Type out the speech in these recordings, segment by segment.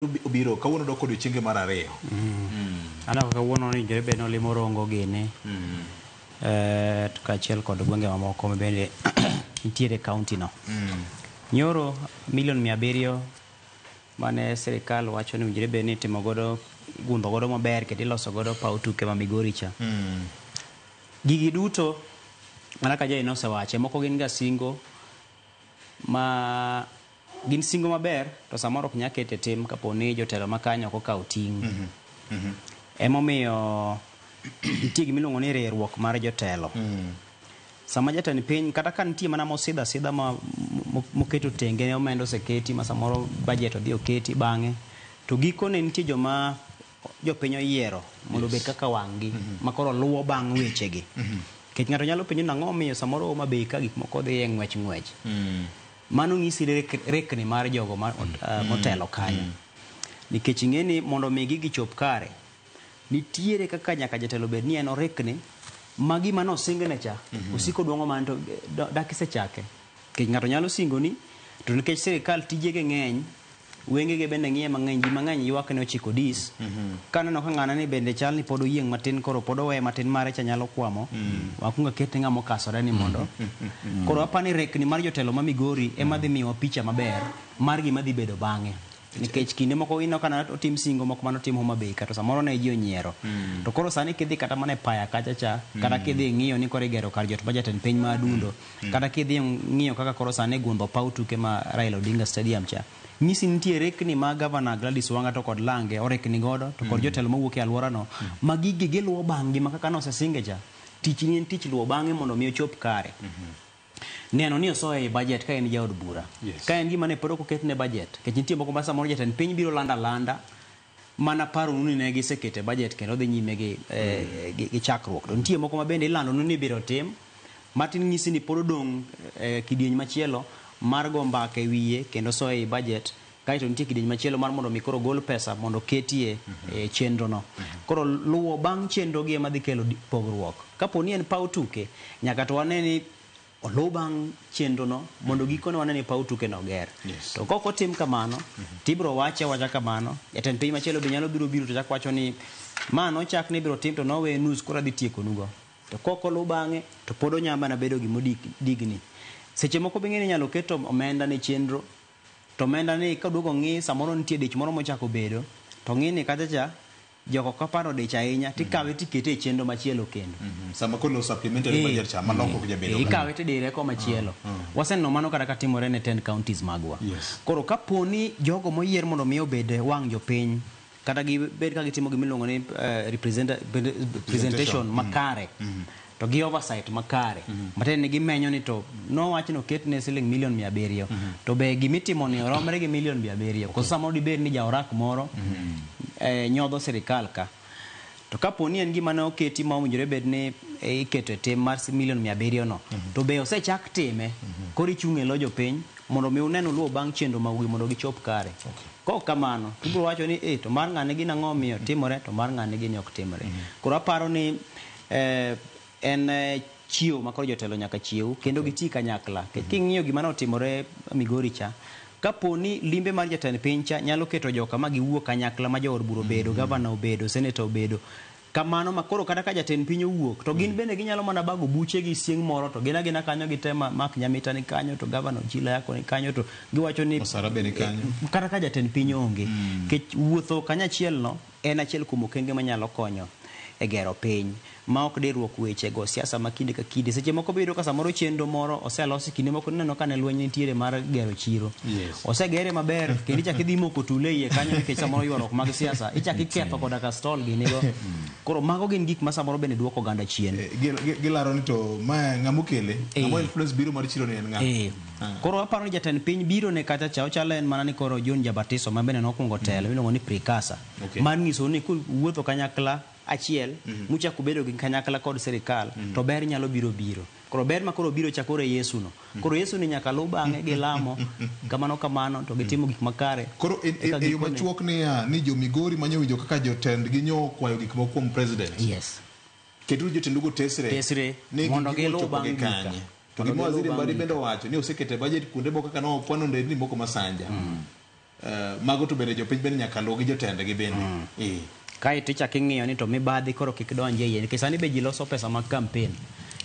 Ubiro kawuono dok odiochienge mar ariyo. Anako kawuono ni jore bende olimo Rongo gene. To kaachiel kod gwenge mamoko bende nitiere kaunti no. Nyoro $700,000 mane sirikal wacho ni ujire bende timo godo gundho godo maber kendo iloso godo paw tuke ma Migori cha. Gigi duto mana ka jai nosewache, moko gin ga singo ma gin singo maber to samoro ok nyal kete tim kaponi jotelo makanyo ok okawo ting'. Emomiyo nitie gimiluongo ni riwruok mar jotelo. Sama jatend piny kata ka nitie mana mosidha sidha moketo tenge ne omenda oseketi ma samoro budget odhi oketi bang'e to gikone nitie jopiny oyiero mondo obed kaka wang'gi makoro luwo bang' wechegi. Kech ng'ato nyalo penjo nang'o miyo samoro ma bei ka gik moko dhi e ng'wech. Mano ng'isi rekni mar jogo motelo kanyo. Nikech ing'eni mondo mi gigi chop kare nitiere kaka nyaka jatelo bed ni en orekni ma gima nosingne cha osiko duong'o man to dakisechake. Kech ng'ato nyalo singoni to nikech sirikal tijege ng'eny, wengege bende ng'iye mang'eny, ji mang'eny ywak ne ochiko dis. Kaneno ka ng'ana ni bende chal ni pod oyieng' matin, koro pod owe matin mare cha nyalo kwamo, wakunga kete ng'amo kasore ni mondo. Koro apani rekni mar jotelo ma Migori ema dhi miwa picha maber mar gima dhi bedo bang'e. Nikech kinde moko ino kana otim singo moko mano tim Homa Bay kata samoro ne ji onyiero. To koro sani kidhi kata mana e paya kacha cha, kata kidhi ng'iyo ni koro igero kar jot budget en piny ma adundo, kata kidhi ng'iyo kaka koro sani gundho paw tuke ma Raila Odinga Stadium cha. Nyisi nitie rekni ma Governor Gladys Wanga to kod Lange orekni godo to kod jotelo mawuok e alwora no ma gigi giluwo bang'gi ma kaka nosesinge cha. Tich ni en tich luwo bang'e mondo mi ochop kare. Neno ni osoe e budget ka en jaod bura. Ka en gima ne pod ok oketne budget. Kech nitie moko ma samoro jatend piny biro landa mana paro ni ne gisekete budget kendo dhi nyime gi chakruok. To nitie moko ma bende ilando ni biro tim matin ng'isi ni pod odong' kidieny machielo mar go mbaka e wiye kendo soe e budget. Kaito nitie kidieny machielo mar mondo mi koro gol pesa mondo ketie chenro no. Koro luwo bang' chenro gi ema dhi kelo pogruok. Kaponi en paw tuke nyaka to wane ni oluw bang' chenro no mondo gikone wane ni paw tuke no ger. To kok otim kamano tibro wacha kamano, jatend piny machielo be nyalo biro to chak wacho ni mano chak ni biro tim to nowe nus koro dhi tieko nugo. To kok oluw bang'e to pod onyamba na bedo gimodigni. Seche moko bing'e ni nyalo keto omenda ne chenro to omenda ni kaduogo ng'i samoro nitie dich moro mochako bedo to ng'i ni kacha cha joko kaparo dich ahinya tikawe tikete e chenro machielo kendo. Sama kolo supplementary budget cha maloko kuja bedo. Ikawe tidire ko machielo. Waseneno mano kata katimore ne 10 counties magwa. Koro kaponi jogo moyier mondo mi obed wang' jopiny kata gibed ka gitimo gimiluongo ni presentation makare. To gi oversight makare. Maten ni gimenyo ni to nowach no ketne $700,000 to be gimitimo ni oromre gi $700,000. Koso samoro dibed ni jaorak moro nyodho sirikal ka. To kaponi en gima ne oketi ma owinjore bed ni iketo e tim mar $700,000 no to be osechak time koro ichung' e lo jopiny mondo mi uneno luwo bang' chenro mawuoyi mondo gichop kare. Kok kamano tibiro wacho ni to mar ng'ane gi nang'o miyo timore to mar ng'ane gi ni ok timore. Koro aparo ni en chiwo makoro jotelo nyaka chiw kendo giti kanyakla. King'iyo gima notimore Migori cha, kaponi limbe mar jatend piny cha nyalo keto joka ma giwuok kanyakla ma jood buro bedo, governor obedo, senator obedo. Kamano makoro kata ka jatend piny owuok to gin bende ginyalo mana bago buche gi sieng' moro to gina kanyo gitema mak Nyamita ni kanyo to governor Chila yako ni kanyo to giwacho ni Masarabe ni kanyo. Kata ka jatend piny onge. Kech wuotho kanyachiel no en achiel kuom okenge manyalo konyo e gero piny ma ok dirruok weche go siasa makinde ka kinde. Seche moko biro ka samoro chenro moro oselosi kinde moko neno ka ne lweny nitiere mar gero chiro. Osegere maber kendo ichak idhi moko tule iye kanyo nikech samoro ywaruok mag siasa ichak iketho koda ka stall ginigo. Koro mago gin gik ma samoro bende duoko ganda chien. Gilaro ni to ma ng'amokele ng'amo influence biro mar chiro ne en ng'a. Koro aparo ni jatend piny biro ne kata cha ochalo en mana ni koro John Jabatiso ma bende nokungo telo miluongo ni Precasa. Mar nyiso ni kuwuotho kanyakla achiel mucha kubedo gi kanyakla kod sirikal to ber nyalo biro. Koro ber ma koro biro chakore Yesu no. Koro Yesu ni nyaka lu bang'e gi lamo kamano to gitimo gik makare. Koro e yo machuok ni jo Migori manyo winjo kaka jotend gi nyo kwayo gik moko kuom president. Ketu jotend go tesre mondo gilu bang'e kanye. To gimo waziri mbari bende wacho ni osekete budget kuonde moko kaka no kwano ndeni moko masanja. mago to bende jopiny bende nyaka luw gi jotendgi bende. Kae tichak ing'iyo ni to mibadhi koro kik donje iye nikech sani be ji loso pesa mag kampen.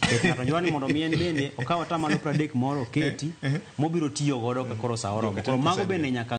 Ng'ato dwaro ni mondo mien bende okaw atamalo 30 moro oketi mobiro tiyo godo ka koro sa oromo. Koro mago bende nyaka